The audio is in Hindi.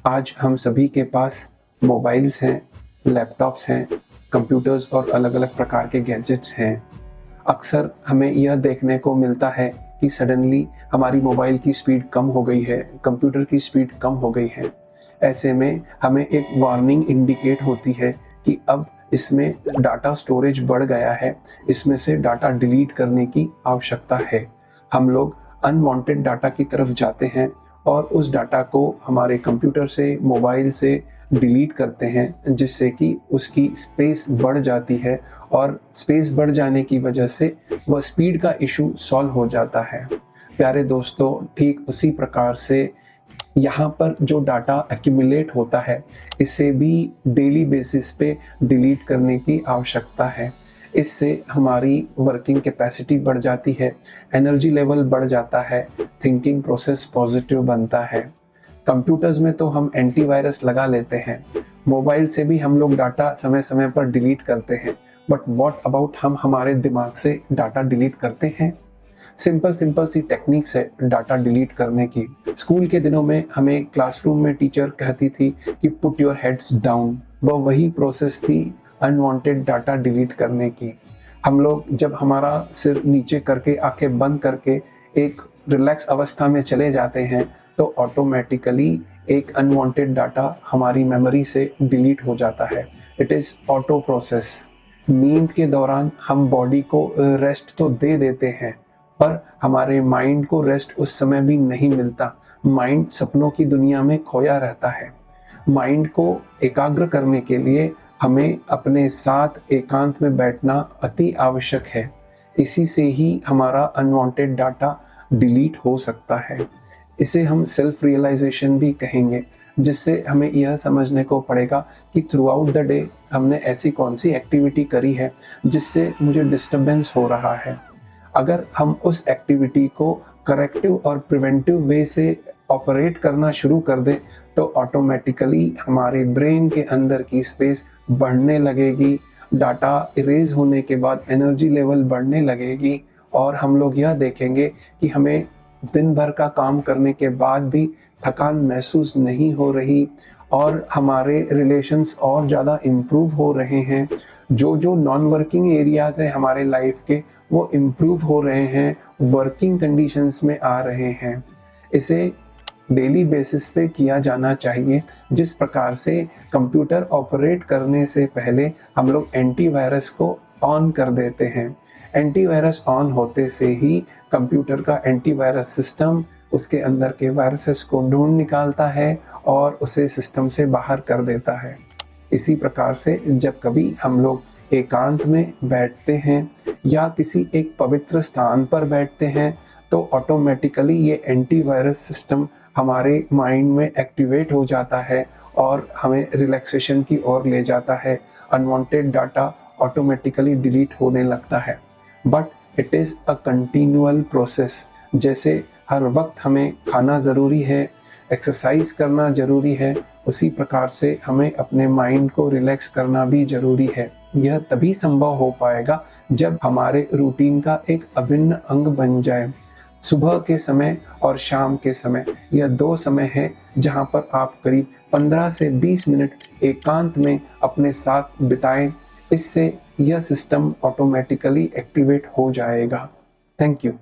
आज हम सभी के पास मोबाइल्स हैं, लैपटॉप्स हैं, कंप्यूटर्स और अलग-अलग प्रकार के गैजेट्स हैं। अक्सर हमें यह देखने को मिलता है कि सडनली हमारी मोबाइल की स्पीड कम हो गई है, कंप्यूटर की स्पीड कम हो गई है। ऐसे में हमें एक वार्निंग इंडिकेट होती है कि अब इसमें डाटा स्टोरेज बढ़ गया है, इसमें से डाटा डिलीट करने की आवश्यकता है। हम लोग अनवांटेड डाटा की तरफ जाते हैं और उस डाटा को हमारे कंप्यूटर से, मोबाइल से डिलीट करते हैं, जिससे कि उसकी स्पेस बढ़ जाती है और स्पेस बढ़ जाने की वजह से वह स्पीड का इशू सॉल्व हो जाता है। प्यारे दोस्तों, ठीक उसी प्रकार से यहाँ पर जो डाटा एक्यूमुलेट होता है, इसे भी डेली बेसिस पे डिलीट करने की आवश्यकता है। इससे हमारी वर्किंग कैपेसिटी बढ़ जाती है, एनर्जी लेवल बढ़ जाता है, थिंकिंग प्रोसेस पॉजिटिव बनता है। कंप्यूटर्स में तो हम एंटीवायरस लगा लेते हैं, मोबाइल से भी हम लोग डाटा समय समय पर डिलीट करते हैं, बट व्हाट अबाउट हम हमारे दिमाग से डाटा डिलीट करते हैं? सिंपल सिंपल सी टेक्निक्स है डाटा डिलीट करने की। स्कूल के दिनों में हमें क्लासरूम में टीचर कहती थी कि पुट योर हेड्स डाउन। वही प्रोसेस थी अनवांटेड डाटा डिलीट करने की। हम लोग जब हमारा सिर नीचे करके आंखें बंद करके एक रिलैक्स अवस्था में चले जाते हैं तो ऑटोमेटिकली एक अनवांटेड डाटा हमारी मेमोरी से डिलीट हो जाता है। It is auto process. नींद के दौरान हम बॉडी को रेस्ट तो दे देते हैं, पर हमारे माइंड को रेस्ट उस समय भी नहीं मिलता। माइंड सपनों की दुनिया में खोया रहता है। माइंड को एकाग्र करने के लिए हमें अपने साथ एकांत में बैठना अति आवश्यक है। इसी से ही हमारा अनवांटेड डाटा डिलीट हो सकता है। इसे हम सेल्फ रियलाइजेशन भी कहेंगे, जिससे हमें यह समझने को पड़ेगा कि थ्रू आउट द डे हमने ऐसी कौन सी एक्टिविटी करी है जिससे मुझे डिस्टर्बेंस हो रहा है। अगर हम उस एक्टिविटी को करेक्टिव और प्रिवेंटिव वे से ऑपरेट करना शुरू कर दें तो ऑटोमेटिकली हमारे ब्रेन के अंदर की स्पेस बढ़ने लगेगी, डाटा इरेज होने के बाद एनर्जी लेवल बढ़ने लगेगी और हम लोग यह देखेंगे कि हमें दिन भर का काम करने के बाद भी थकान महसूस नहीं हो रही और हमारे रिलेशंस और ज़्यादा इम्प्रूव हो रहे हैं। जो जो नॉन वर्किंग एरियाज है हमारे लाइफ के, वो इम्प्रूव हो रहे हैं, वर्किंग कंडीशंस में आ रहे हैं। इसे डेली बेसिस पे किया जाना चाहिए। जिस प्रकार से कंप्यूटर ऑपरेट करने से पहले हम लोग एंटीवायरस को ऑन कर देते हैं। एंटीवायरस ऑन होते से ही कंप्यूटर का एंटीवायरस सिस्टम उसके अंदर के वायरसेस को ढूंढ निकालता है और उसे सिस्टम से बाहर कर देता है। इसी प्रकार से जब कभी हम लोग एकांत में बैठते हैं या किसी एक पवित्र स्थान पर बैठते हैं तो ऑटोमेटिकली ये एंटीवायरस सिस्टम हमारे माइंड में एक्टिवेट हो जाता है और हमें रिलैक्सेशन की ओर ले जाता है। अनवांटेड डाटा ऑटोमेटिकली डिलीट होने लगता है। But it is a continual process. जैसे हर वक्त हमें खाना ज़रूरी है, एक्सरसाइज करना ज़रूरी है, उसी प्रकार से हमें अपने माइंड को रिलैक्स करना भी ज़रूरी है। यह तभी संभव हो पाएगा जब हमारे रूटीन का एक अभिन्न अंग बन जाए। सुबह के समय और शाम के समय यह दो समय है जहां पर आप करीब 15 से 20 मिनट एकांत में अपने साथ बिताएं। इससे यह सिस्टम ऑटोमेटिकली एक्टिवेट हो जाएगा। Thank you.